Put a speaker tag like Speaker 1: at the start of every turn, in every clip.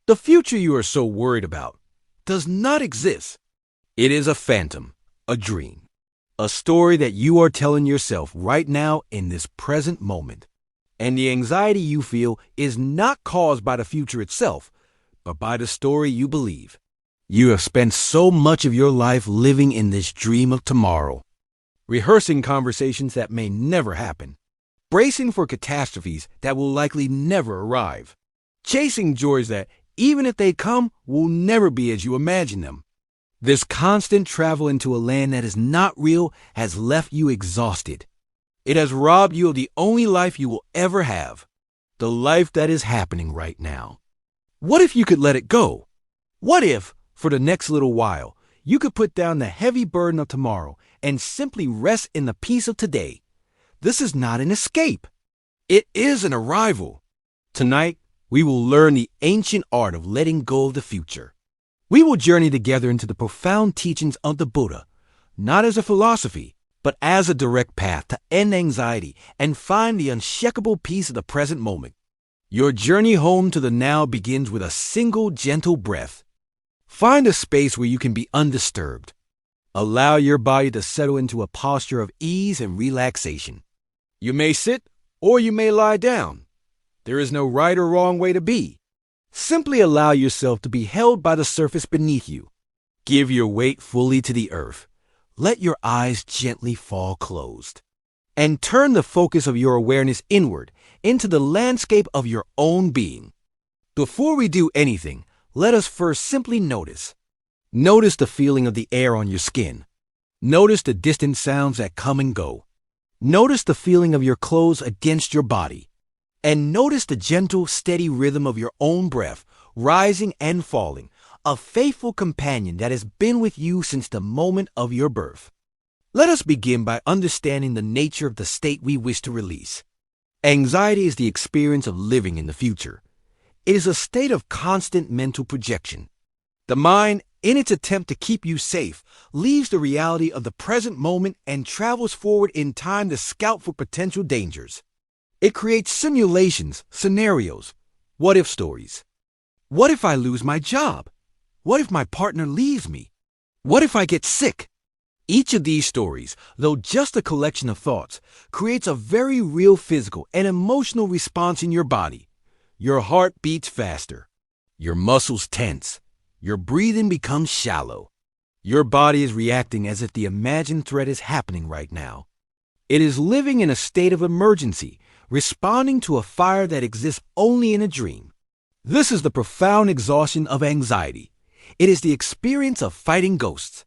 Speaker 1: The future you are so worried about does not exist. It is a phantom, a dream, a story that you are telling yourself right now in this present moment. And the anxiety you feel is not caused by the future itself, but by the story you believe. You have spent so much of your life living in this dream of tomorrow, rehearsing conversations that may never happen, bracing for catastrophes that will likely never arrive, chasing joys that, even if they come, will never be as you imagine them. This constant travel into a land that is not real has left you exhausted. It has robbed you of the only life you will ever have, the life that is happening right now. What if you could let it go? What if, for the next little while, you could put down the heavy burden of tomorrow and simply rest in the peace of today? This is not an escape. It is an arrival. Tonight, we will learn the ancient art of letting go of the future. We will journey together into the profound teachings of the Buddha, not as a philosophy, but as a direct path to end anxiety and find the unshakable peace of the present moment. Your journey home to the now begins with a single gentle breath. Find a space where you can be undisturbed. Allow your body to settle into a posture of ease and relaxation. You may sit or you may lie down. There is no right or wrong way to be. Simply allow yourself to be held by the surface beneath you. Give your weight fully to the earth. Let your eyes gently fall closed. And turn the focus of your awareness inward into the landscape of your own being. Before we do anything, let us first simply notice. Notice the feeling of the air on your skin. Notice the distant sounds that come and go. Notice the feeling of your clothes against your body. And notice the gentle, steady rhythm of your own breath, rising and falling, a faithful companion that has been with you since the moment of your birth. Let us begin by understanding the nature of the state we wish to release. Anxiety is the experience of living in the future. It is a state of constant mental projection. The mind, in its attempt to keep you safe, leaves the reality of the present moment and travels forward in time to scout for potential dangers. It creates simulations, scenarios, what-if stories. What if I lose my job? What if my partner leaves me? What if I get sick? Each of these stories, though just a collection of thoughts, creates a very real physical and emotional response in your body. Your heart beats faster. Your muscles tense. Your breathing becomes shallow. Your body is reacting as if the imagined threat is happening right now. It is living in a state of emergency, responding to a fire that exists only in a dream. This is the profound exhaustion of anxiety. It is the experience of fighting ghosts.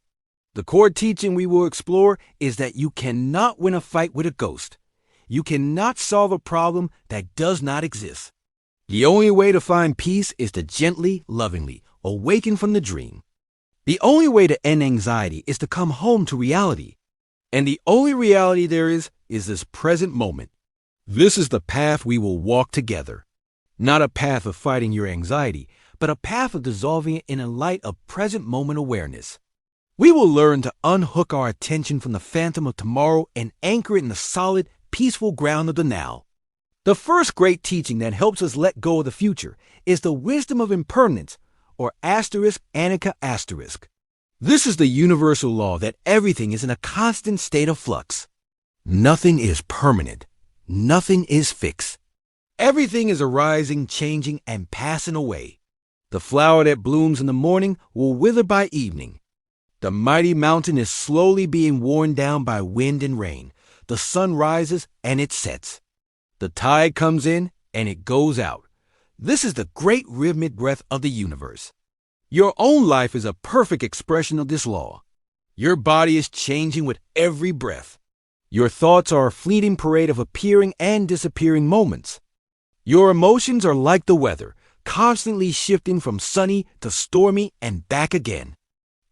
Speaker 1: The core teaching we will explore is that you cannot win a fight with a ghost. You cannot solve a problem that does not exist. The only way to find peace is to gently, lovingly awaken from the dream. The only way to end anxiety is to come home to reality. And the only reality there is this present moment. This is the path we will walk together. Not a path of fighting your anxiety, but a path of dissolving it in a light of present moment awareness. We will learn to unhook our attention from the phantom of tomorrow and anchor it in the solid, peaceful ground of the now. The first great teaching that helps us let go of the future is the wisdom of impermanence, or Anicca. This is the universal law that everything is in a constant state of flux. Nothing is permanent. Nothing is fixed. Everything is arising, changing, and passing away. The flower that blooms in the morning will wither by evening. The mighty mountain is slowly being worn down by wind and rain. The sun rises and it sets. The tide comes in and it goes out. This is the great rhythmic breath of the universe. Your own life is a perfect expression of this law. Your body is changing with every breath. Your thoughts are a fleeting parade of appearing and disappearing moments. Your emotions are like the weather, constantly shifting from sunny to stormy and back again.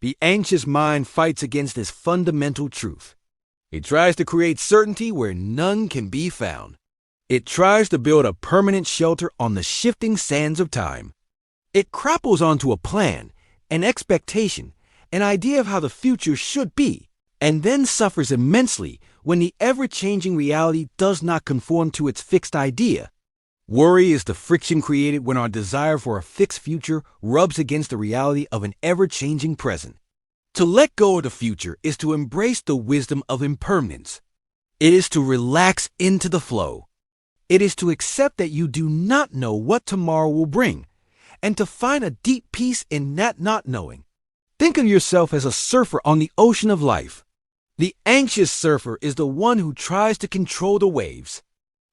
Speaker 1: The anxious mind fights against this fundamental truth. It tries to create certainty where none can be found. It tries to build a permanent shelter on the shifting sands of time. It crapples onto a plan, an expectation, an idea of how the future should be, and then suffers immensely when the ever-changing reality does not conform to its fixed idea. Worry is the friction created when our desire for a fixed future rubs against the reality of an ever-changing present. To let go of the future is to embrace the wisdom of impermanence. It is to relax into the flow. It is to accept that you do not know what tomorrow will bring, and to find a deep peace in that not knowing. Think of yourself as a surfer on the ocean of life. The anxious surfer is the one who tries to control the waves.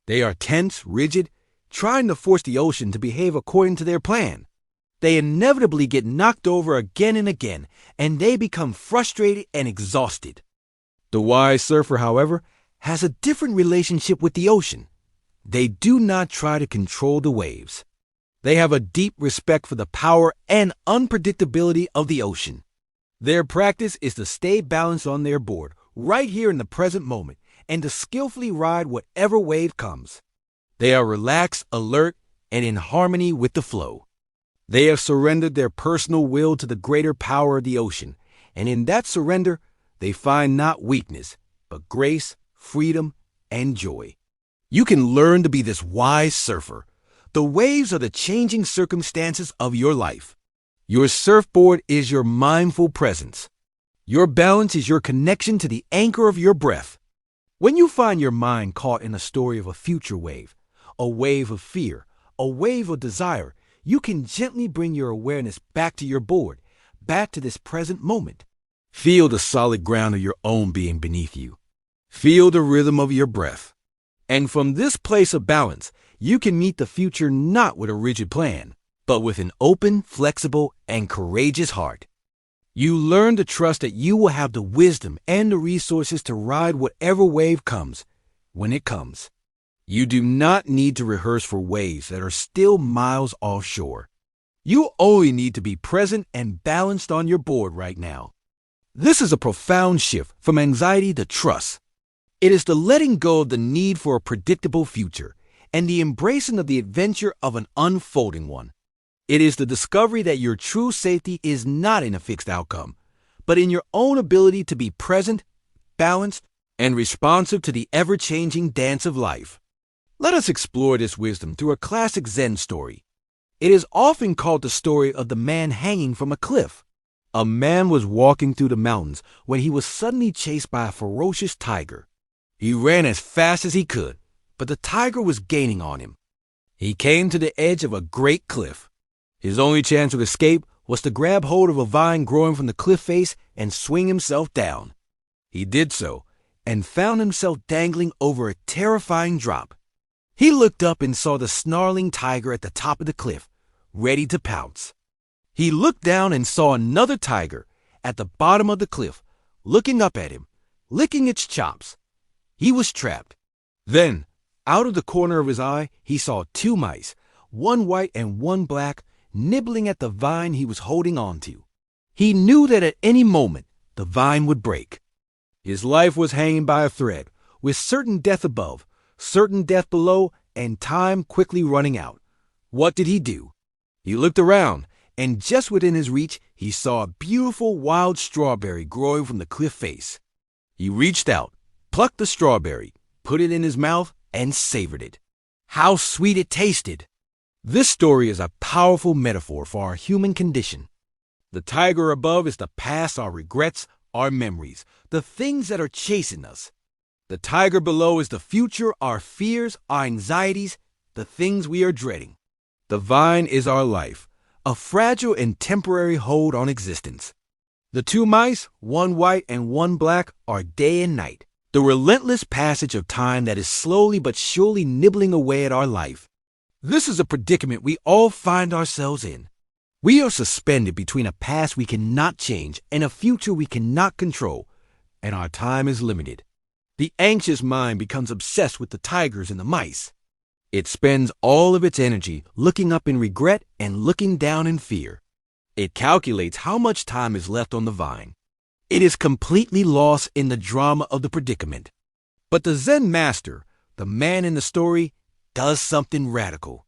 Speaker 1: They are tense, rigid, trying to force the ocean to behave according to their plan. They inevitably get knocked over again and again, and they become frustrated and exhausted. The wise surfer, however, has a different relationship with the ocean. They do not try to control the waves. They have a deep respect for the power and unpredictability of the ocean. Their practice is to stay balanced on their board, right here in the present moment, and to skillfully ride whatever wave comes. They are relaxed, alert, and in harmony with the flow. They have surrendered their personal will to the greater power of the ocean, and in that surrender, they find not weakness, but grace, freedom, and joy. You can learn to be this wise surfer. The waves are the changing circumstances of your life. Your surfboard is your mindful presence. Your balance is your connection to the anchor of your breath. When you find your mind caught in a story of a future wave, a wave of fear, a wave of desire, you can gently bring your awareness back to your board, back to this present moment. Feel the solid ground of your own being beneath you. Feel the rhythm of your breath. And from this place of balance, you can meet the future not with a rigid plan, but with an open, flexible, and courageous heart. You learn to trust that you will have the wisdom and the resources to ride whatever wave comes, when it comes. You do not need to rehearse for waves that are still miles offshore. You only need to be present and balanced on your board right now. This is a profound shift from anxiety to trust. It is the letting go of the need for a predictable future and the embracing of the adventure of an unfolding one. It is the discovery that your true safety is not in a fixed outcome, but in your own ability to be present, balanced, and responsive to the ever-changing dance of life. Let us explore this wisdom through a classic Zen story. It is often called the story of the man hanging from a cliff. A man was walking through the mountains when he was suddenly chased by a ferocious tiger. He ran as fast as he could, but the tiger was gaining on him. He came to the edge of a great cliff. His only chance of escape was to grab hold of a vine growing from the cliff face and swing himself down. He did so, and found himself dangling over a terrifying drop. He looked up and saw the snarling tiger at the top of the cliff, ready to pounce. He looked down and saw another tiger at the bottom of the cliff, looking up at him, licking its chops. He was trapped. Then, out of the corner of his eye, he saw two mice, one white and one black, nibbling at the vine he was holding on to. He knew that at any moment, the vine would break. His life was hanging by a thread, with certain death above, certain death below, and time quickly running out. What did he do? He looked around, and just within his reach, he saw a beautiful wild strawberry growing from the cliff face. He reached out, plucked the strawberry, put it in his mouth, and savored it. How sweet it tasted! This story is a powerful metaphor for our human condition. The tiger above is the past, our regrets, our memories, the things that are chasing us. The tiger below is the future, our fears, our anxieties, the things we are dreading. The vine is our life, a fragile and temporary hold on existence. The two mice, one white and one black, are day and night, the relentless passage of time that is slowly but surely nibbling away at our life. This is a predicament we all find ourselves in. We are suspended between a past we cannot change and a future we cannot control, and our time is limited. The anxious mind becomes obsessed with the tigers and the mice. It spends all of its energy looking up in regret and looking down in fear. It calculates how much time is left on the vine. It is completely lost in the drama of the predicament. But the Zen master, the man in the story, does something radical.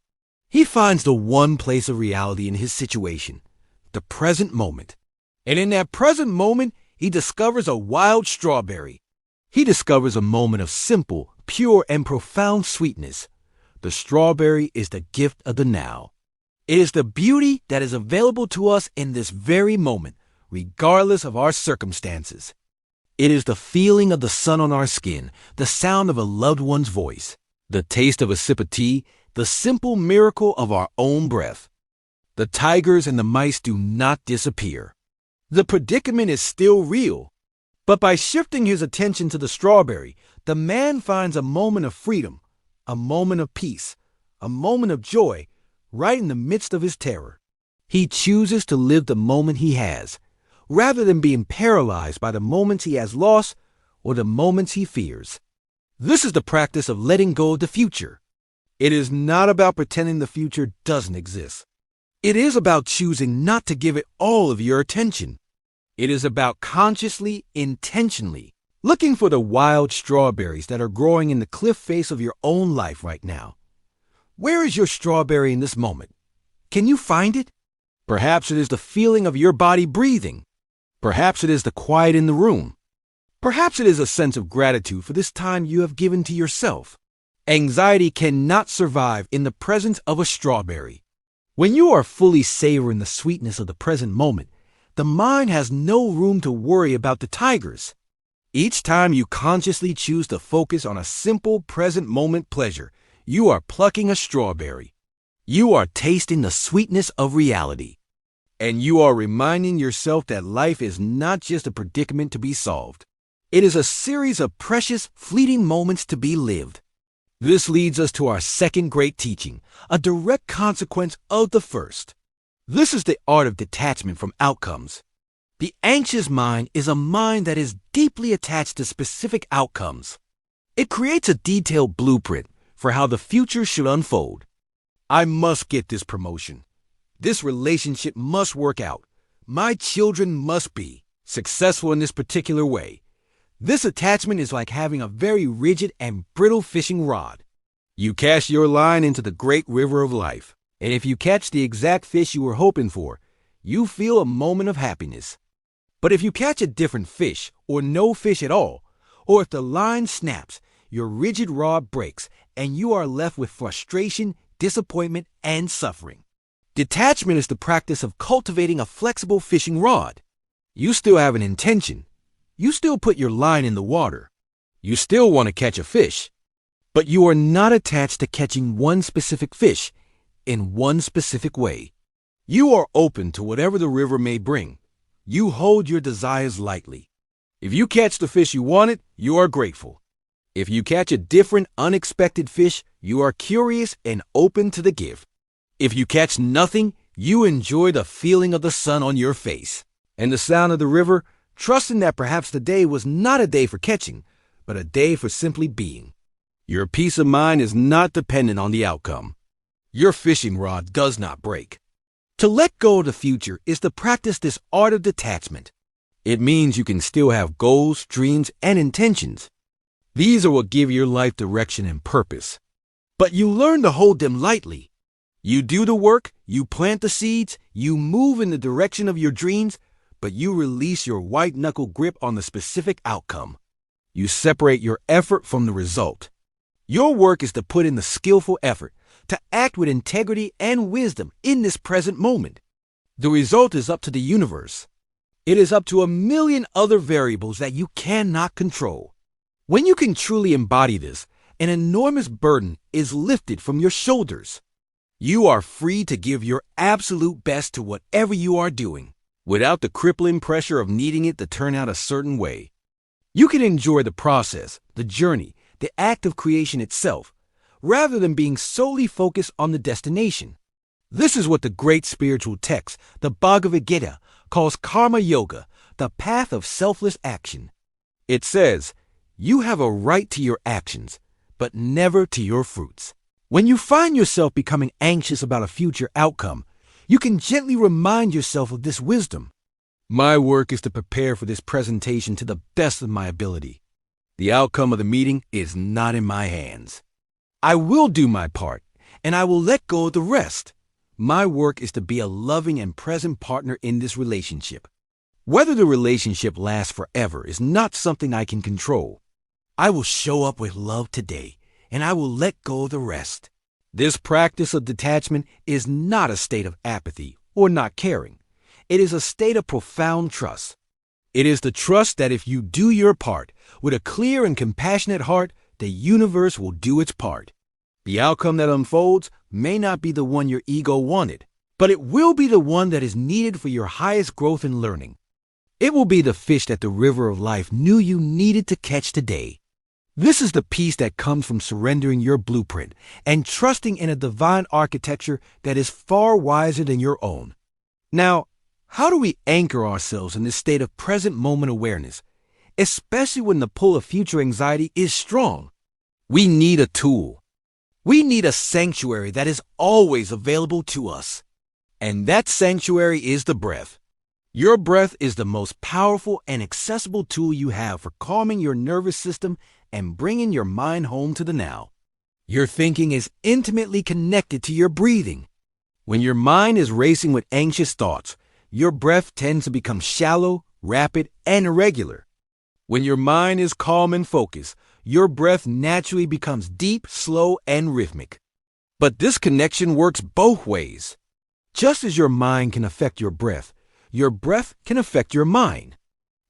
Speaker 1: He finds the one place of reality in his situation, the present moment. And in that present moment, he discovers a wild strawberry. He discovers a moment of simple, pure, and profound sweetness. The strawberry is the gift of the now. It is the beauty that is available to us in this very moment, regardless of our circumstances. It is the feeling of the sun on our skin, the sound of a loved one's voice, the taste of a sip of tea, the simple miracle of our own breath. The tigers and the mice do not disappear. The predicament is still real. But by shifting his attention to the strawberry, the man finds a moment of freedom, a moment of peace, a moment of joy, right in the midst of his terror. He chooses to live the moment he has, rather than being paralyzed by the moments he has lost or the moments he fears. This is the practice of letting go of the future. It is not about pretending the future doesn't exist. It is about choosing not to give it all of your attention. It is about consciously, intentionally, looking for the wild strawberries that are growing in the cliff face of your own life right now. Where is your strawberry in this moment? Can you find it? Perhaps it is the feeling of your body breathing. Perhaps it is the quiet in the room. Perhaps it is a sense of gratitude for this time you have given to yourself. Anxiety cannot survive in the presence of a strawberry. When you are fully savoring the sweetness of the present moment, the mind has no room to worry about the tigers. Each time you consciously choose to focus on a simple present moment pleasure, you are plucking a strawberry. You are tasting the sweetness of reality. And you are reminding yourself that life is not just a predicament to be solved. It is a series of precious, fleeting moments to be lived. This leads us to our second great teaching, a direct consequence of the first. This is the art of detachment from outcomes. The anxious mind is a mind that is deeply attached to specific outcomes. It creates a detailed blueprint for how the future should unfold. I must get this promotion. This relationship must work out. My children must be successful in this particular way. This attachment is like having a very rigid and brittle fishing rod. You cast your line into the great river of life, and if you catch the exact fish you were hoping for, you feel a moment of happiness. But if you catch a different fish, or no fish at all, or if the line snaps, your rigid rod breaks, and you are left with frustration, disappointment, and suffering. Detachment is the practice of cultivating a flexible fishing rod. You still have an intention. You still put your line in the water. You still want to catch a fish. But you are not attached to catching one specific fish in one specific way. You are open to whatever the river may bring. You hold your desires lightly. If you catch the fish you wanted, you are grateful. If you catch a different, unexpected fish, you are curious and open to the gift. If you catch nothing, you enjoy the feeling of the sun on your face and the sound of the river, trusting that perhaps the day was not a day for catching, but a day for simply being. Your peace of mind is not dependent on the outcome. Your fishing rod does not break. To let go of the future is to practice this art of detachment. It means you can still have goals, dreams, and intentions. These are what give your life direction and purpose. But you learn to hold them lightly. You do the work, you plant the seeds, you move in the direction of your dreams, but you release your white-knuckle grip on the specific outcome. You separate your effort from the result. Your work is to put in the skillful effort, to act with integrity and wisdom in this present moment. The result is up to the universe. It is up to a million other variables that you cannot control. When you can truly embody this, an enormous burden is lifted from your shoulders. You are free to give your absolute best to whatever you are doing, without the crippling pressure of needing it to turn out a certain way. You can enjoy the process, the journey, the act of creation itself, rather than being solely focused on the destination. This is what the great spiritual text, the Bhagavad Gita, calls karma yoga, the path of selfless action. It says, you have a right to your actions, but never to your fruits. When you find yourself becoming anxious about a future outcome, you can gently remind yourself of this wisdom. My work is to prepare for this presentation to the best of my ability. The outcome of the meeting is not in my hands. I will do my part, and I will let go of the rest. My work is to be a loving and present partner in this relationship. Whether the relationship lasts forever is not something I can control. I will show up with love today, and I will let go of the rest. This practice of detachment is not a state of apathy or not caring. It is a state of profound trust. It is the trust that if you do your part with a clear and compassionate heart, the universe will do its part. The outcome that unfolds may not be the one your ego wanted, but it will be the one that is needed for your highest growth and learning. It will be the fish that the river of life knew you needed to catch today. This is the peace that comes from surrendering your blueprint and trusting in a divine architecture that is far wiser than your own. Now, how do we anchor ourselves in this state of present moment awareness, especially when the pull of future anxiety is strong? We need a tool. We need a sanctuary that is always available to us. And that sanctuary is the breath. Your breath is the most powerful and accessible tool you have for calming your nervous system and bringing your mind home to the now. Your thinking is intimately connected to your breathing. When your mind is racing with anxious thoughts, your breath tends to become shallow, rapid, and irregular. When your mind is calm and focused, your breath naturally becomes deep, slow, and rhythmic. But this connection works both ways. Just as your mind can affect your breath can affect your mind.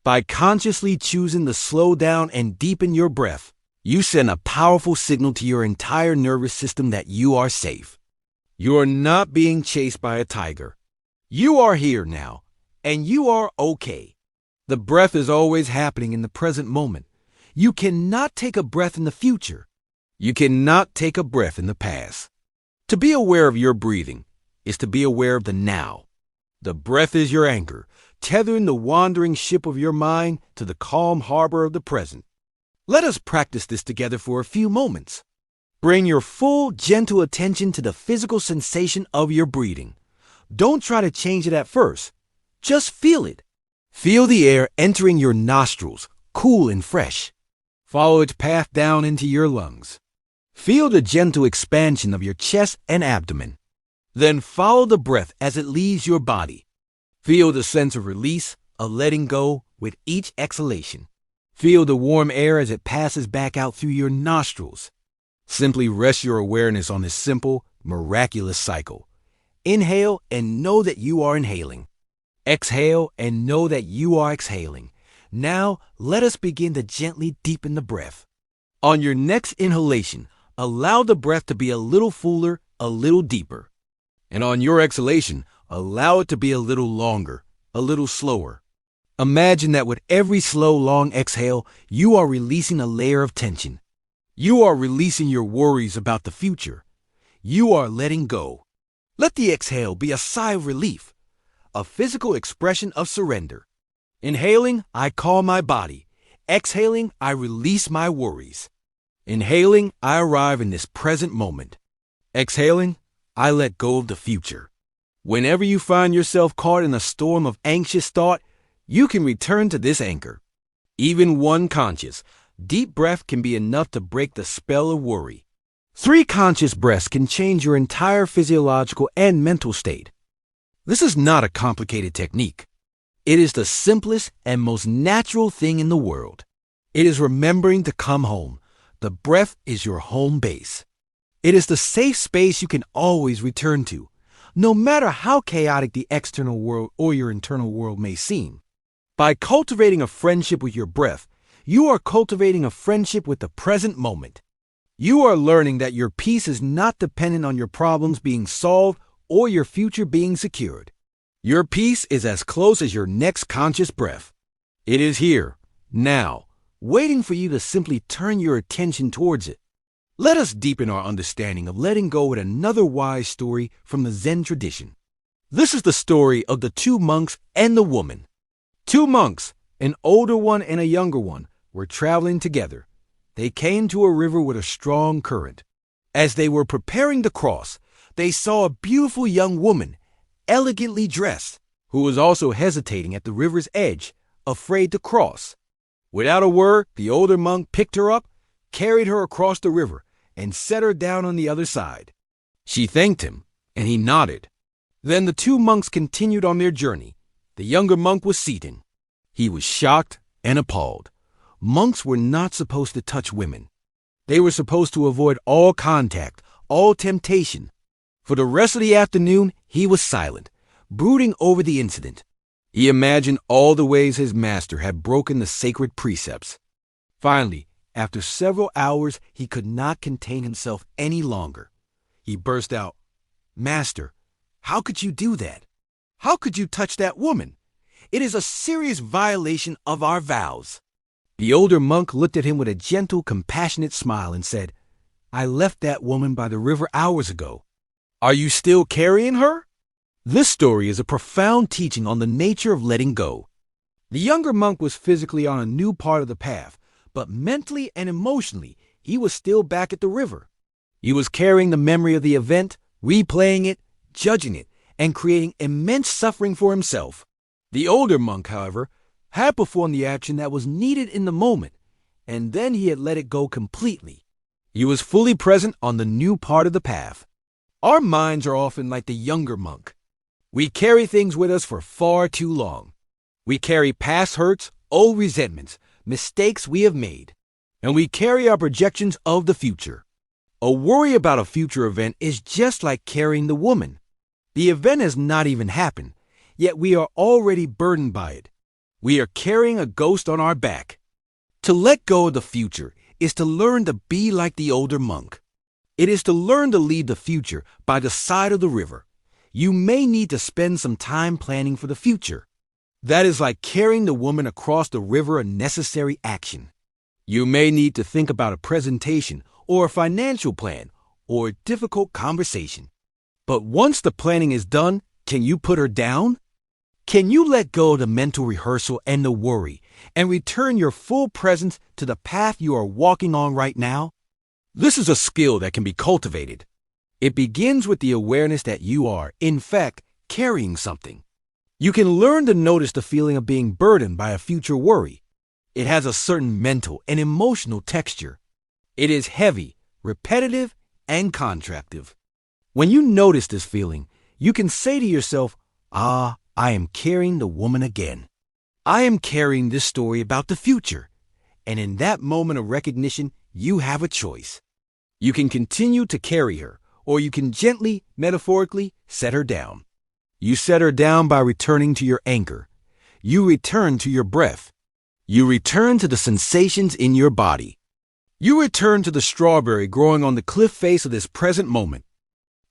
Speaker 1: By consciously choosing to slow down and deepen your breath, you send a powerful signal to your entire nervous system that you are safe. You are not being chased by a tiger. You are here now, and you are okay. The breath is always happening in the present moment. You cannot take a breath in the future. You cannot take a breath in the past. To be aware of your breathing is to be aware of the now. The breath is your anchor, tethering the wandering ship of your mind to the calm harbor of the present. Let us practice this together for a few moments. Bring your full, gentle attention to the physical sensation of your breathing. Don't try to change it at first. Just feel it. Feel the air entering your nostrils, cool and fresh. Follow its path down into your lungs. Feel the gentle expansion of your chest and abdomen. Then follow the breath as it leaves your body. Feel the sense of release, of letting go with each exhalation. Feel the warm air as it passes back out through your nostrils. Simply rest your awareness on this simple, miraculous cycle. Inhale and know that you are inhaling. Exhale and know that you are exhaling. Now, let us begin to gently deepen the breath. On your next inhalation, allow the breath to be a little fuller, a little deeper. And on your exhalation, allow it to be a little longer, a little slower. Imagine that with every slow, long exhale, you are releasing a layer of tension. You are releasing your worries about the future. You are letting go. Let the exhale be a sigh of relief, a physical expression of surrender. Inhaling, I calm my body. Exhaling, I release my worries. Inhaling, I arrive in this present moment. Exhaling, I let go of the future. Whenever you find yourself caught in a storm of anxious thought, you can return to this anchor. Even one conscious, deep breath can be enough to break the spell of worry. 3 conscious breaths can change your entire physiological and mental state. This is not a complicated technique. It is the simplest and most natural thing in the world. It is remembering to come home. The breath is your home base. It is the safe space you can always return to, no matter how chaotic the external world or your internal world may seem. By cultivating a friendship with your breath, you are cultivating a friendship with the present moment. You are learning that your peace is not dependent on your problems being solved or your future being secured. Your peace is as close as your next conscious breath. It is here, now, waiting for you to simply turn your attention towards it. Let us deepen our understanding of letting go with another wise story from the Zen tradition. This is the story of the 2 monks and the woman. 2 monks, an older one and a younger one, were traveling together. They came to a river with a strong current. As they were preparing to cross, they saw a beautiful young woman, elegantly dressed, who was also hesitating at the river's edge, afraid to cross. Without a word, the older monk picked her up, carried her across the river, and set her down on the other side. She thanked him, and he nodded. Then the 2 monks continued on their journey. The younger monk was seated. He was shocked and appalled. Monks were not supposed to touch women. They were supposed to avoid all contact, all temptation. For the rest of the afternoon, he was silent, brooding over the incident. He imagined all the ways his master had broken the sacred precepts. Finally, after several hours, he could not contain himself any longer. He burst out, "Master, how could you do that? How could you touch that woman? It is a serious violation of our vows." The older monk looked at him with a gentle, compassionate smile and said, "I left that woman by the river hours ago. Are you still carrying her?" This story is a profound teaching on the nature of letting go. The younger monk was physically on a new part of the path, but mentally and emotionally, he was still back at the river. He was carrying the memory of the event, replaying it, judging it, and creating immense suffering for himself. The older monk, however, had performed the action that was needed in the moment, and then he had let it go completely. He was fully present on the new part of the path. Our minds are often like the younger monk. We carry things with us for far too long. We carry past hurts, old resentments, mistakes we have made, and we carry our projections of the future. A worry about a future event is just like carrying the woman. The event has not even happened, yet we are already burdened by it. We are carrying a ghost on our back. To let go of the future is to learn to be like the older monk. It is to learn to leave the future by the side of the river. You may need to spend some time planning for the future. That is like carrying the woman across the river, a necessary action. You may need to think about a presentation or a financial plan or a difficult conversation. But once the planning is done, can you put her down? Can you let go of the mental rehearsal and the worry and return your full presence to the path you are walking on right now? This is a skill that can be cultivated. It begins with the awareness that you are, in fact, carrying something. You can learn to notice the feeling of being burdened by a future worry. It has a certain mental and emotional texture. It is heavy, repetitive, and contractive. When you notice this feeling, you can say to yourself, "Ah, I am carrying the woman again. I am carrying this story about the future." And in that moment of recognition, you have a choice. You can continue to carry her, or you can gently, metaphorically, set her down. You set her down by returning to your anchor. You return to your breath. You return to the sensations in your body. You return to the strawberry growing on the cliff face of this present moment.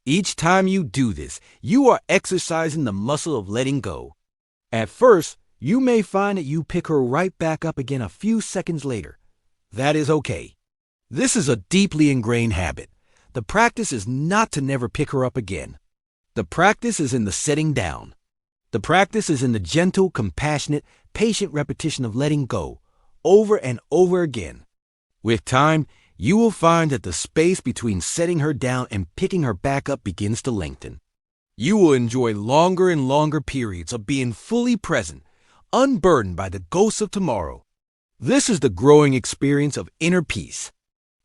Speaker 1: Each time you do this, you are exercising the muscle of letting go. At first, you may find that you pick her right back up again a few seconds later. That is okay. This is a deeply ingrained habit. The practice is not to never pick her up again. The practice is in the setting down. The practice is in the gentle, compassionate, patient repetition of letting go, over and over again. With time, you will find that the space between setting her down and picking her back up begins to lengthen. You will enjoy longer and longer periods of being fully present, unburdened by the ghosts of tomorrow. This is the growing experience of inner peace.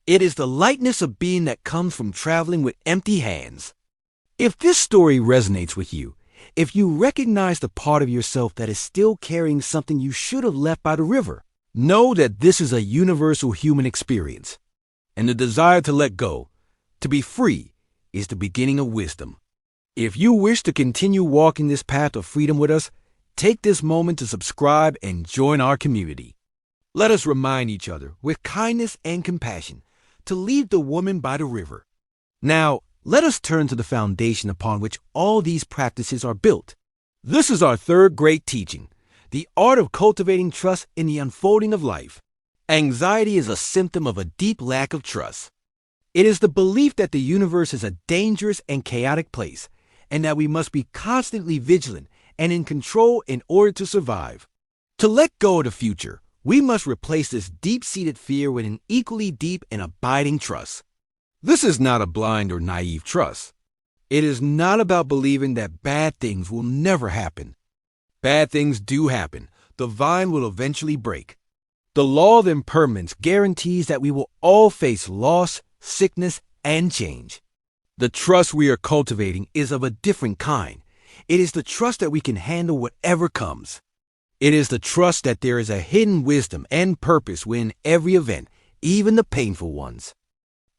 Speaker 1: It is the lightness of being that comes from traveling with empty hands. If this story resonates with you, if you recognize the part of yourself that is still carrying something you should have left by the river, know that this is a universal human experience. And the desire to let go, to be free, is the beginning of wisdom. If you wish to continue walking this path of freedom with us, take this moment to subscribe and join our community. Let us remind each other, with kindness and compassion, to leave the woman by the river. Now, let us turn to the foundation upon which all these practices are built. This is our third great teaching, the art of cultivating trust in the unfolding of life. Anxiety is a symptom of a deep lack of trust. It is the belief that the universe is a dangerous and chaotic place, and that we must be constantly vigilant and in control in order to survive. To let go of the future, we must replace this deep-seated fear with an equally deep and abiding trust. This is not a blind or naive trust. It is not about believing that bad things will never happen. Bad things do happen. The vine will eventually break. The law of impermanence guarantees that we will all face loss, sickness, and change. The trust we are cultivating is of a different kind. It is the trust that we can handle whatever comes. It is the trust that there is a hidden wisdom and purpose within every event, even the painful ones.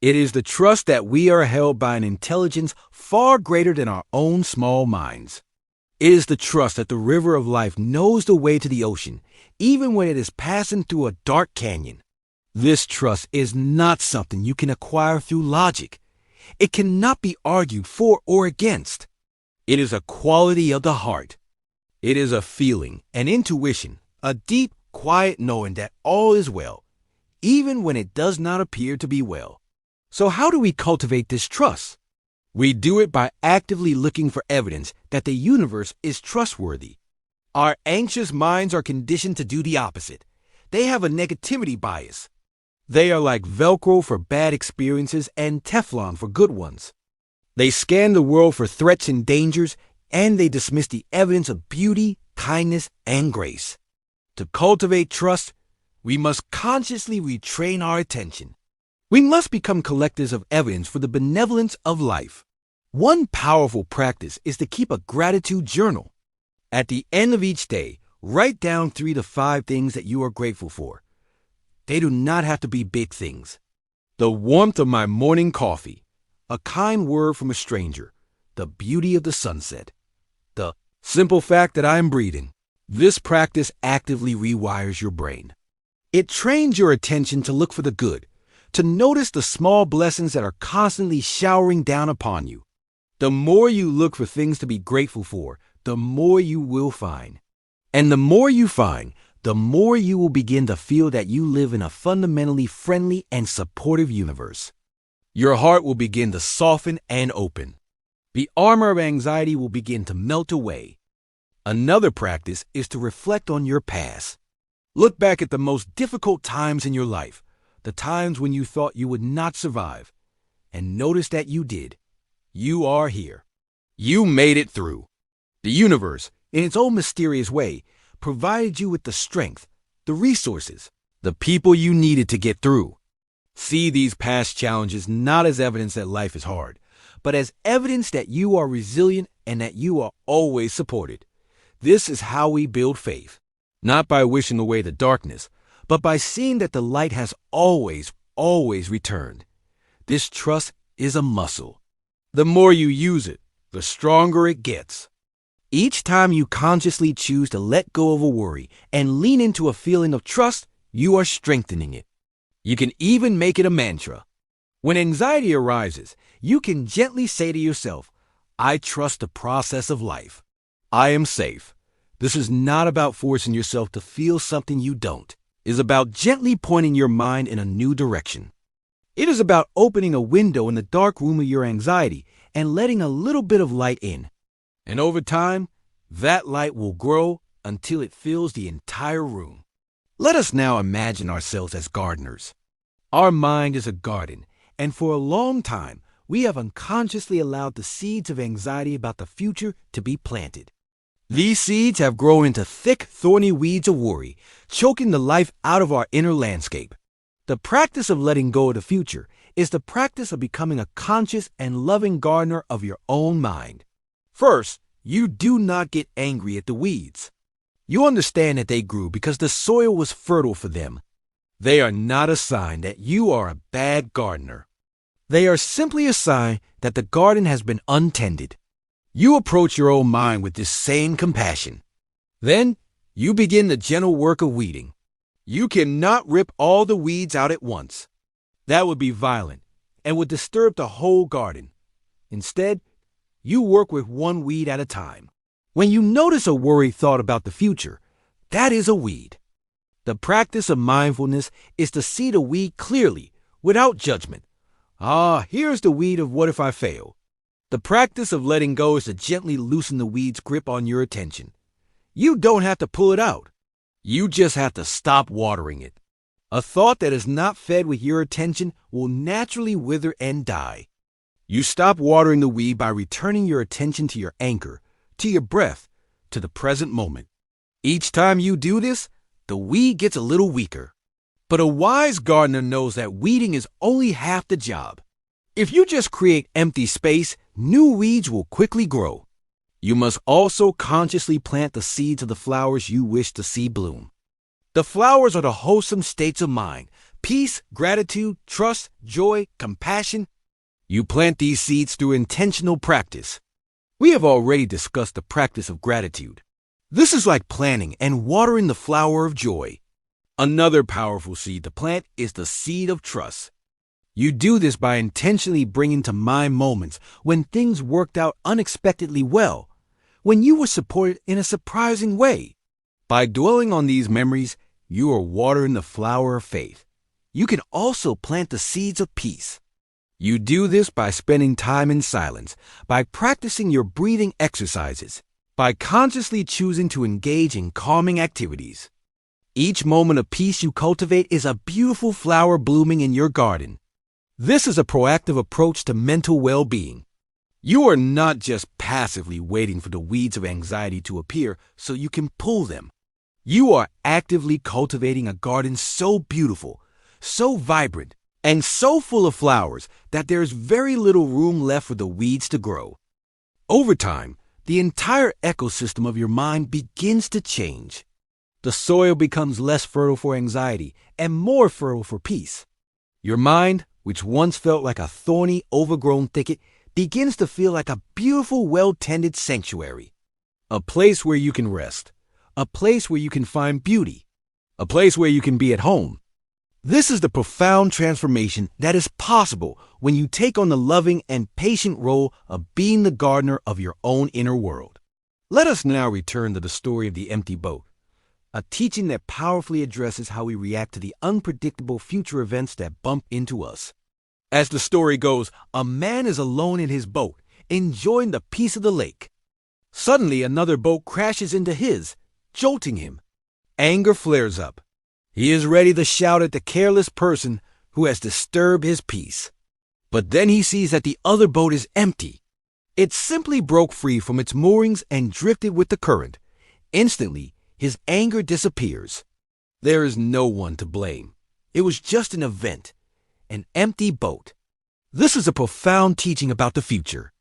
Speaker 1: It is the trust that we are held by an intelligence far greater than our own small minds. It is the trust that the river of life knows the way to the ocean, even when it is passing through a dark canyon. This trust is not something you can acquire through logic. It cannot be argued for or against. It is a quality of the heart. It is a feeling, an intuition, a deep, quiet knowing that all is well, even when it does not appear to be well. So how do we cultivate this trust? We do it by actively looking for evidence that the universe is trustworthy. Our anxious minds are conditioned to do the opposite. They have a negativity bias. They are like Velcro for bad experiences and Teflon for good ones. They scan the world for threats and dangers, and they dismiss the evidence of beauty, kindness, and grace. To cultivate trust, we must consciously retrain our attention. We must become collectors of evidence for the benevolence of life. One powerful practice is to keep a gratitude journal. At the end of each day, write down 3 to 5 things that you are grateful for. They do not have to be big things. The warmth of my morning coffee, a kind word from a stranger, the beauty of the sunset, the simple fact that I am breathing. This practice actively rewires your brain. It trains your attention to look for the good, to notice the small blessings that are constantly showering down upon you. The more you look for things to be grateful for, the more you will find. And the more you find, the more you will begin to feel that you live in a fundamentally friendly and supportive universe. Your heart will begin to soften and open. The armor of anxiety will begin to melt away. Another practice is to reflect on your past. Look back at the most difficult times in your life, the times when you thought you would not survive, and notice that you did. You are here. You made it through. The universe, in its own mysterious way, provided you with the strength, the resources, the people you needed to get through. See these past challenges not as evidence that life is hard, but as evidence that you are resilient and that you are always supported. This is how we build faith, not by wishing away the darkness, but by seeing that the light has always returned. This trust is a muscle. The more you use it, the stronger it gets. Each time you consciously choose to let go of a worry and lean into a feeling of trust, you are strengthening it. You can even make it a mantra. When anxiety arises, you can gently say to yourself, I trust the process of life. I am safe. This is not about forcing yourself to feel something you don't. It is about gently pointing your mind in a new direction. It is about opening a window in the dark room of your anxiety and letting a little bit of light in. And over time, that light will grow until it fills the entire room. Let us now imagine ourselves as gardeners. Our mind is a garden, and for a long time, we have unconsciously allowed the seeds of anxiety about the future to be planted. These seeds have grown into thick, thorny weeds of worry, choking the life out of our inner landscape. The practice of letting go of the future is the practice of becoming a conscious and loving gardener of your own mind. First, you do not get angry at the weeds. You understand that they grew because the soil was fertile for them. They are not a sign that you are a bad gardener. They are simply a sign that the garden has been untended. You approach your own mind with this same compassion. Then, you begin the gentle work of weeding. You cannot rip all the weeds out at once. That would be violent and would disturb the whole garden. Instead, you work with one weed at a time. When you notice a worried thought about the future, that is a weed. The practice of mindfulness is to see the weed clearly, without judgment. Here's the weed of what if I fail. The practice of letting go is to gently loosen the weed's grip on your attention. You don't have to pull it out. You just have to stop watering it. A thought that is not fed with your attention will naturally wither and die. You stop watering the weed by returning your attention to your anchor, to your breath, to the present moment. Each time you do this, the weed gets a little weaker. But a wise gardener knows that weeding is only half the job. If you just create empty space, new weeds will quickly grow. You must also consciously plant the seeds of the flowers you wish to see bloom. The flowers are the wholesome states of mind, Peace, gratitude, trust, joy, compassion. You plant these seeds through intentional practice. We have already discussed the practice of gratitude. This is like planting and watering the flower of joy. Another powerful seed to plant is the seed of trust. You do this by intentionally bringing to mind moments when things worked out unexpectedly well, when you were supported in a surprising way. By dwelling on these memories, you are watering the flower of faith. You can also plant the seeds of peace. You do this by spending time in silence, by practicing your breathing exercises, by consciously choosing to engage in calming activities. Each moment of peace you cultivate is a beautiful flower blooming in your garden. This is a proactive approach to mental well-being. You are not just passively waiting for the weeds of anxiety to appear so you can pull them. You are actively cultivating a garden so beautiful, so vibrant, and so full of flowers that there is very little room left for the weeds to grow. Over time, the entire ecosystem of your mind begins to change. The soil becomes less fertile for anxiety and more fertile for peace. Your mind, which once felt like a thorny, overgrown thicket, begins to feel like a beautiful, well-tended sanctuary. A place where you can rest. A place where you can find beauty. A place where you can be at home. This is the profound transformation that is possible when you take on the loving and patient role of being the gardener of your own inner world. Let us now return to the story of the empty boat, a teaching that powerfully addresses how we react to the unpredictable future events that bump into us. As the story goes, a man is alone in his boat, enjoying the peace of the lake. Suddenly, another boat crashes into his, jolting him. Anger flares up. He is ready to shout at the careless person who has disturbed his peace. But then he sees that the other boat is empty. It simply broke free from its moorings and drifted with the current. Instantly, his anger disappears. There is no one to blame. It was just an event. An empty boat. This is a profound teaching about the future.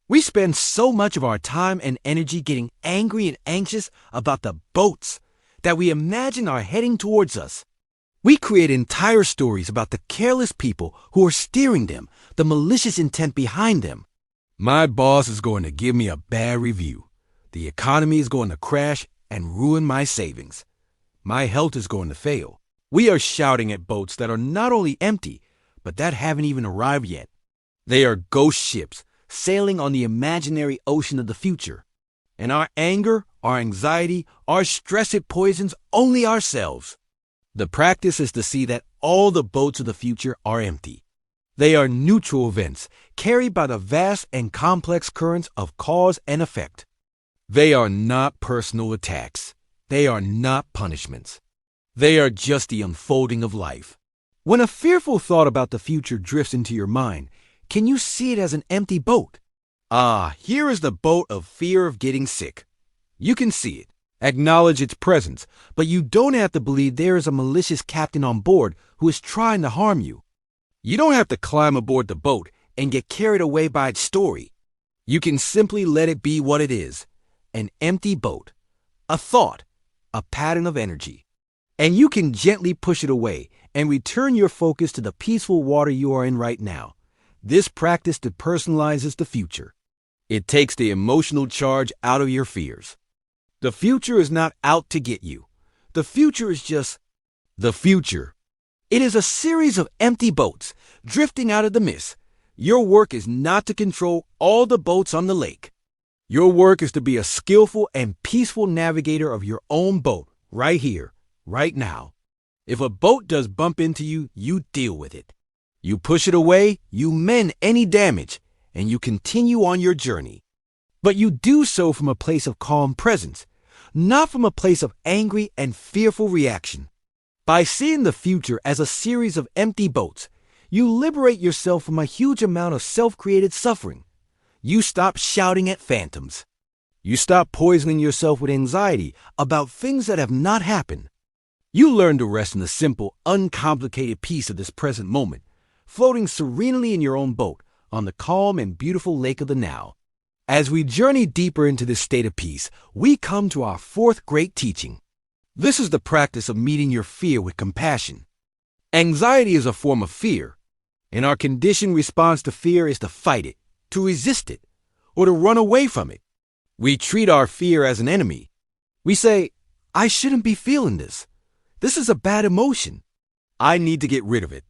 Speaker 1: We spend so much of our time and energy getting angry and anxious about the boats that we imagine are heading towards us. We create entire stories about the careless people who are steering them, the malicious intent behind them. My boss is going to give me a bad review. The economy is going to crash and ruin my savings. My health is going to fail. We are shouting at boats that are not only empty, but that haven't even arrived yet. They are ghost ships sailing on the imaginary ocean of the future. And our anger, our anxiety, our stress, it poisons only ourselves. The practice is to see that all the boats of the future are empty. They are neutral events carried by the vast and complex currents of cause and effect. They are not personal attacks. They are not punishments. They are just the unfolding of life. When a fearful thought about the future drifts into your mind, can you see it as an empty boat? Here is the boat of fear of getting sick. You can see it, acknowledge its presence, but you don't have to believe there is a malicious captain on board who is trying to harm you. You don't have to climb aboard the boat and get carried away by its story. You can simply let it be what it is, an empty boat, a thought, a pattern of energy. And you can gently push it away and return your focus to the peaceful water you are in right now. This practice depersonalizes the future. It takes the emotional charge out of your fears. The future is not out to get you. The future is just the future. It is a series of empty boats drifting out of the mist. Your work is not to control all the boats on the lake. Your work is to be a skillful and peaceful navigator of your own boat right here, right now. If a boat does bump into you, you deal with it. You push it away, you mend any damage, and you continue on your journey. But you do so from a place of calm presence, not from a place of angry and fearful reaction. By seeing the future as a series of empty boats, you liberate yourself from a huge amount of self-created suffering. You stop shouting at phantoms. You stop poisoning yourself with anxiety about things that have not happened. You learn to rest in the simple, uncomplicated peace of this present moment, floating serenely in your own boat on the calm and beautiful lake of the now. As we journey deeper into this state of peace, we come to our fourth great teaching. This is the practice of meeting your fear with compassion. Anxiety is a form of fear, and our conditioned response to fear is to fight it, to resist it, or to run away from it. We treat our fear as an enemy. We say, I shouldn't be feeling this. This is a bad emotion. I need to get rid of it.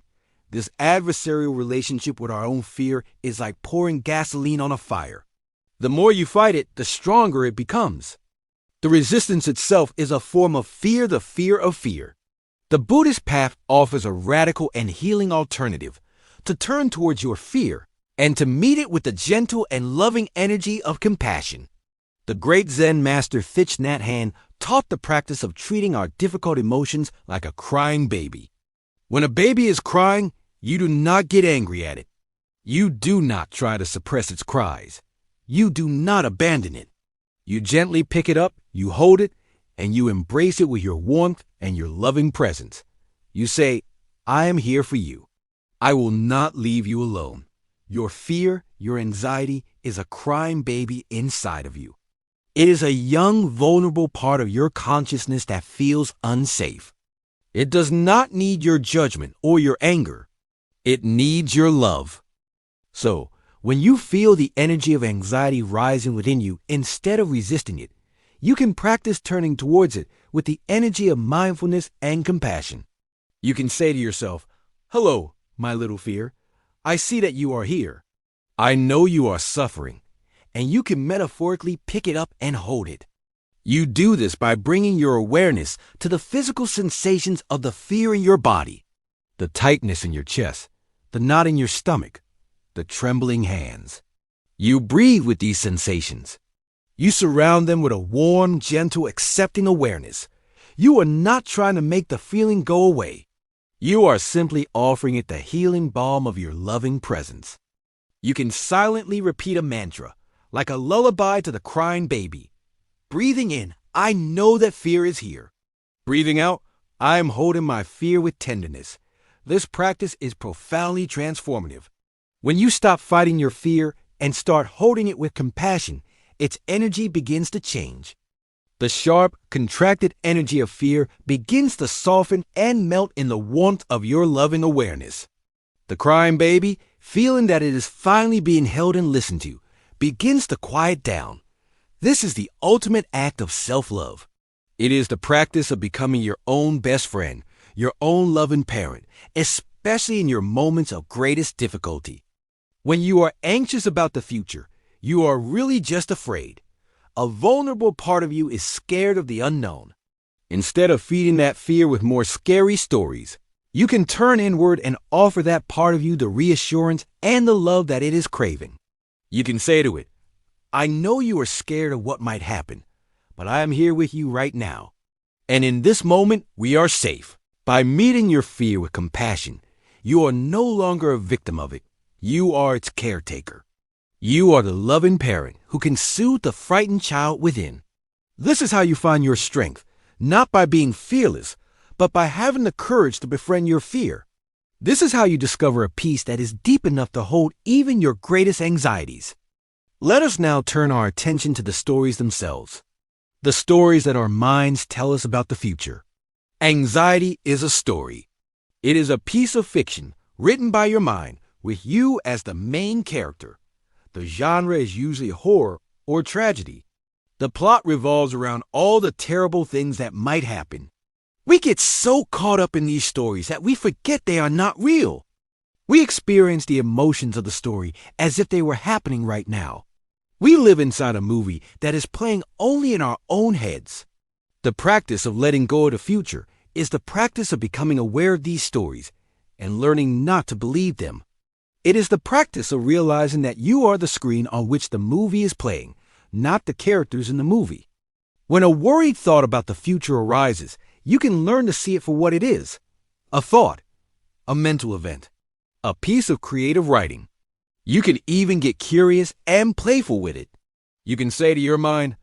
Speaker 1: This adversarial relationship with our own fear is like pouring gasoline on a fire. The more you fight it, the stronger it becomes. The resistance itself is a form of fear, the fear of fear. The Buddhist path offers a radical and healing alternative to turn towards your fear and to meet it with the gentle and loving energy of compassion. The great Zen master Thich Nhat Hanh taught the practice of treating our difficult emotions like a crying baby. When a baby is crying, you do not get angry at it. You do not try to suppress its cries. You do not abandon it. You gently pick it up, you hold it, and you embrace it with your warmth and your loving presence. You say, I am here for you. I will not leave you alone. Your fear, your anxiety is a crying baby inside of you. It is a young, vulnerable part of your consciousness that feels unsafe. It does not need your judgment or your anger. It needs your love. So, when you feel the energy of anxiety rising within you, instead of resisting it, you can practice turning towards it with the energy of mindfulness and compassion. You can say to yourself, hello, my little fear. I see that you are here. I know you are suffering, and you can metaphorically pick it up and hold it. You do this by bringing your awareness to the physical sensations of the fear in your body, the tightness in your chest, the knot in your stomach, the trembling hands. You breathe with these sensations. You surround them with a warm, gentle, accepting awareness. You are not trying to make the feeling go away. You are simply offering it the healing balm of your loving presence. You can silently repeat a mantra, like a lullaby to the crying baby. Breathing in, I know that fear is here. Breathing out, I am holding my fear with tenderness. This practice is profoundly transformative. When you stop fighting your fear and start holding it with compassion, its energy begins to change. The sharp, contracted energy of fear begins to soften and melt in the warmth of your loving awareness. The crying baby, feeling that it is finally being held and listened to, begins to quiet down. This is the ultimate act of self-love. It is the practice of becoming your own best friend, your own loving parent, especially in your moments of greatest difficulty. When you are anxious about the future, you are really just afraid. A vulnerable part of you is scared of the unknown. Instead of feeding that fear with more scary stories, you can turn inward and offer that part of you the reassurance and the love that it is craving. You can say to it, I know you are scared of what might happen, but I am here with you right now. And in this moment, we are safe. By meeting your fear with compassion, you are no longer a victim of it. You are its caretaker. You are the loving parent who can soothe the frightened child within. This is how you find your strength, not by being fearless, but by having the courage to befriend your fear. This is how you discover a peace that is deep enough to hold even your greatest anxieties. Let us now turn our attention to the stories themselves. The stories that our minds tell us about the future. Anxiety is a story. It is a piece of fiction written by your mind with you as the main character. The genre is usually horror or tragedy. The plot revolves around all the terrible things that might happen. We get so caught up in these stories that we forget they are not real. We experience the emotions of the story as if they were happening right now. We live inside a movie that is playing only in our own heads. The practice of letting go of the future is the practice of becoming aware of these stories and learning not to believe them. It is the practice of realizing that you are the screen on which the movie is playing, not the characters in the movie. When a worried thought about the future arises, you can learn to see it for what it is: a thought, a mental event, a piece of creative writing. You can even get curious and playful with it. You can say to your mind,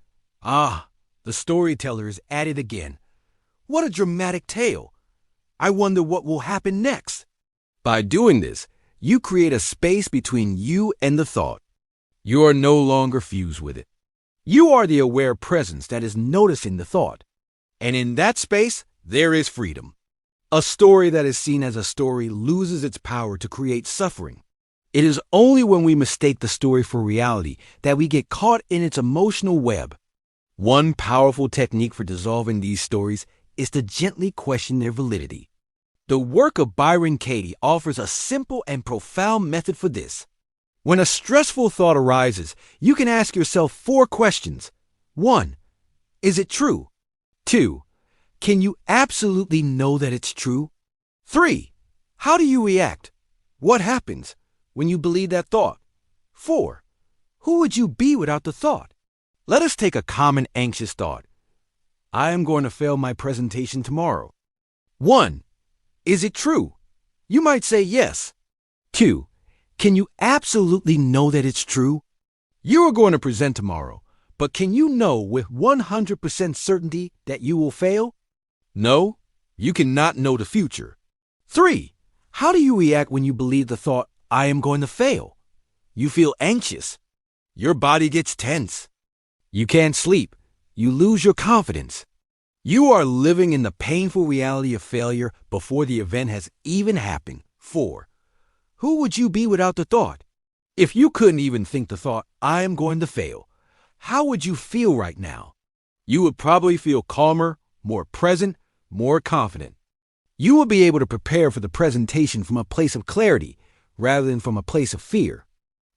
Speaker 1: the storyteller is at it again. What a dramatic tale. I wonder what will happen next. By doing this, you create a space between you and the thought. You are no longer fused with it. You are the aware presence that is noticing the thought. And in that space, there is freedom. A story that is seen as a story loses its power to create suffering. It is only when we mistake the story for reality that we get caught in its emotional web. One powerful technique for dissolving these stories is to gently question their validity. The work of Byron Katie offers a simple and profound method for this. When a stressful thought arises, you can ask yourself 4 questions. 1. Is it true? 2. Can you absolutely know that it's true? 3. How do you react? What happens when you believe that thought? 4. Who would you be without the thought? Let us take a common anxious thought. I am going to fail my presentation tomorrow. 1. Is it true? You might say yes. 2. Can you absolutely know that it's true? You are going to present tomorrow, but can you know with 100% certainty that you will fail? No, you cannot know the future. 3. How do you react when you believe the thought, I am going to fail? You feel anxious. Your body gets tense. You can't sleep. You lose your confidence. You are living in the painful reality of failure before the event has even happened. 4. Who would you be without the thought? If you couldn't even think the thought, I am going to fail, how would you feel right now? You would probably feel calmer, more present, more confident. You will be able to prepare for the presentation from a place of clarity rather than from a place of fear.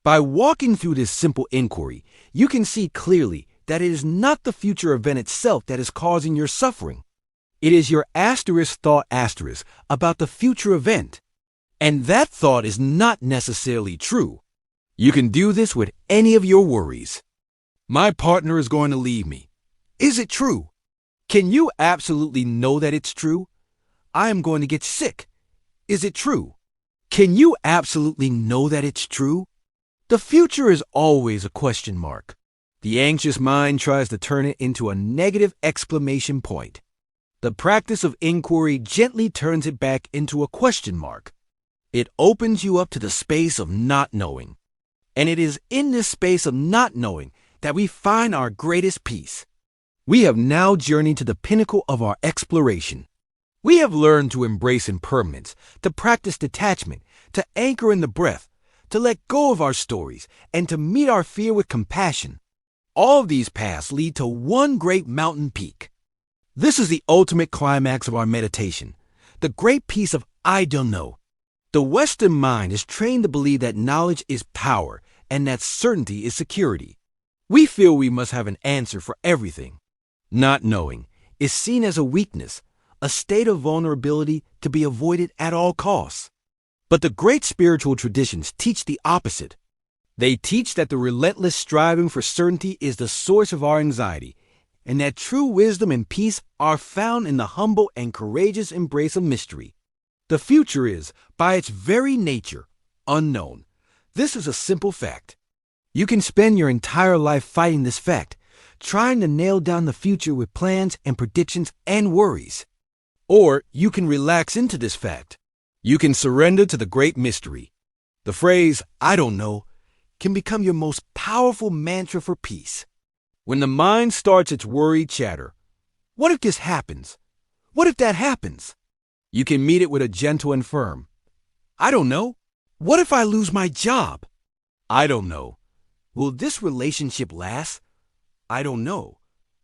Speaker 1: By walking through this simple inquiry, you can see clearly that it is not the future event itself that is causing your suffering. It is your thought about the future event. And that thought is not necessarily true. You can do this with any of your worries. My partner is going to leave me. Is it true? Can you absolutely know that it's true? I am going to get sick. Is it true? Can you absolutely know that it's true? The future is always a question mark. The anxious mind tries to turn it into a negative exclamation point. The practice of inquiry gently turns it back into a question mark. It opens you up to the space of not knowing. And it is in this space of not knowing that we find our greatest peace. We have now journeyed to the pinnacle of our exploration. We have learned to embrace impermanence, to practice detachment, to anchor in the breath, to let go of our stories, and to meet our fear with compassion. All of these paths lead to one great mountain peak. This is the ultimate climax of our meditation, the great peace of I don't know. The Western mind is trained to believe that knowledge is power and that certainty is security. We feel we must have an answer for everything. Not knowing is seen as a weakness, a state of vulnerability to be avoided at all costs. But the great spiritual traditions teach the opposite. They teach that the relentless striving for certainty is the source of our anxiety, and that true wisdom and peace are found in the humble and courageous embrace of mystery. The future is, by its very nature, unknown. This is a simple fact. You can spend your entire life fighting this fact, trying to nail down the future with plans and predictions and worries. Or you can relax into this fact. You can surrender to the great mystery. The phrase, I don't know, can become your most powerful mantra for peace. When the mind starts its worried chatter, what if this happens? What if that happens? You can meet it with a gentle and firm, I don't know. What if I lose my job? I don't know. Will this relationship last? I don't know.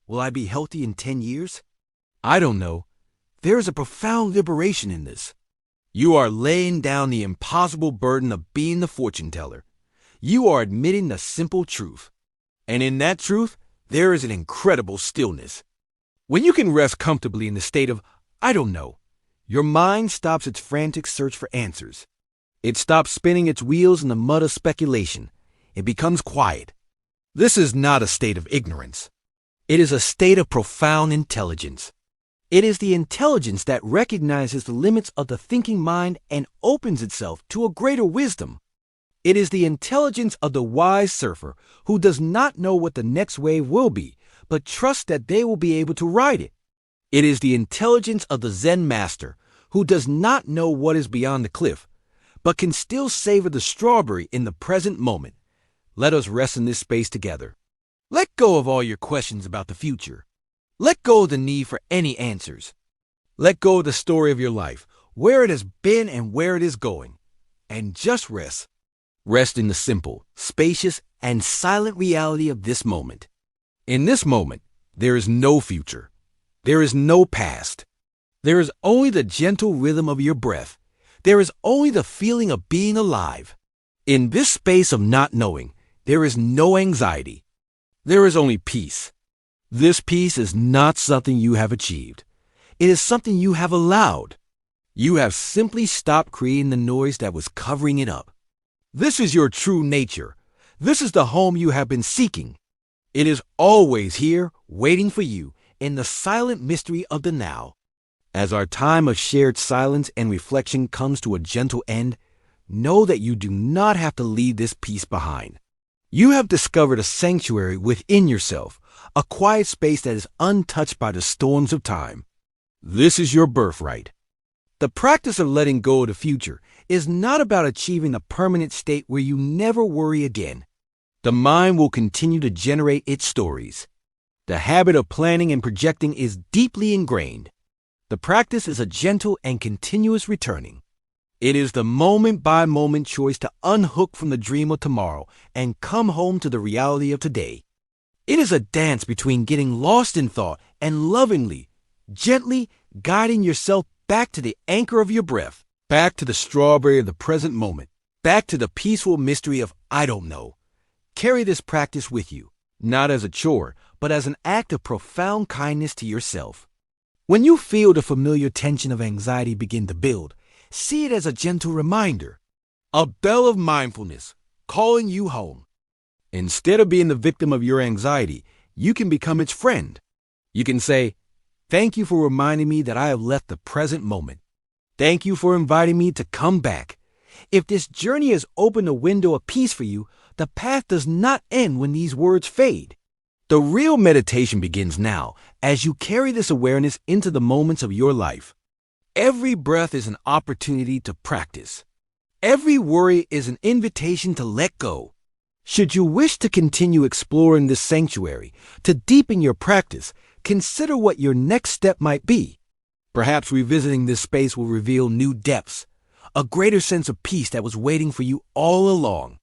Speaker 1: Will I be healthy in 10 years? I don't know. There is a profound liberation in this. You are laying down the impossible burden of being the fortune teller. You are admitting the simple truth. And in that truth, there is an incredible stillness. When you can rest comfortably in the state of, I don't know, your mind stops its frantic search for answers. It stops spinning its wheels in the mud of speculation. It becomes quiet. This is not a state of ignorance. It is a state of profound intelligence. It is the intelligence that recognizes the limits of the thinking mind and opens itself to a greater wisdom. It is the intelligence of the wise surfer who does not know what the next wave will be, but trusts that they will be able to ride it. It is the intelligence of the Zen master who does not know what is beyond the cliff, but can still savor the strawberry in the present moment. Let us rest in this space together. Let go of all your questions about the future. Let go of the need for any answers. Let go of the story of your life, where it has been and where it is going, and just rest. Rest in the simple, spacious, and silent reality of this moment. In this moment, there is no future. There is no past. There is only the gentle rhythm of your breath. There is only the feeling of being alive. In this space of not knowing, there is no anxiety. There is only peace. This peace is not something you have achieved. It is something you have allowed. You have simply stopped creating the noise that was covering it up. This is your true nature. This is the home you have been seeking. It is always here, waiting for you, in the silent mystery of the now. As our time of shared silence and reflection comes to a gentle end, know that you do not have to leave this peace behind. You have discovered a sanctuary within yourself, a quiet space that is untouched by the storms of time. This is your birthright. The practice of letting go of the future is not about achieving a permanent state where you never worry again. The mind will continue to generate its stories. The habit of planning and projecting is deeply ingrained. The practice is a gentle and continuous returning. It is the moment-by-moment choice to unhook from the dream of tomorrow and come home to the reality of today. It is a dance between getting lost in thought and lovingly, gently guiding yourself back to the anchor of your breath, back to the strawberry of the present moment, back to the peaceful mystery of I don't know. Carry this practice with you, not as a chore, but as an act of profound kindness to yourself. When you feel the familiar tension of anxiety begin to build, see it as a gentle reminder, a bell of mindfulness calling you home. Instead of being the victim of your anxiety, you can become its friend. You can say, "Thank you for reminding me that I have left the present moment. Thank you for inviting me to come back." If this journey has opened a window of peace for you, the path does not end when these words fade. The real meditation begins now as you carry this awareness into the moments of your life. Every breath is an opportunity to practice. Every worry is an invitation to let go. Should you wish to continue exploring this sanctuary, to deepen your practice, consider what your next step might be. Perhaps revisiting this space will reveal new depths, a greater sense of peace that was waiting for you all along.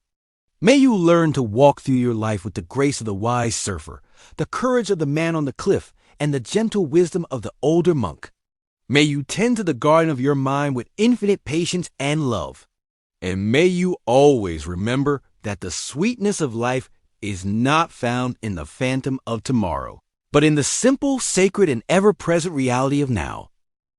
Speaker 1: May you learn to walk through your life with the grace of the wise surfer, the courage of the man on the cliff, and the gentle wisdom of the older monk. May you tend to the garden of your mind with infinite patience and love. And may you always remember that the sweetness of life is not found in the phantom of tomorrow, but in the simple, sacred, and ever-present reality of now.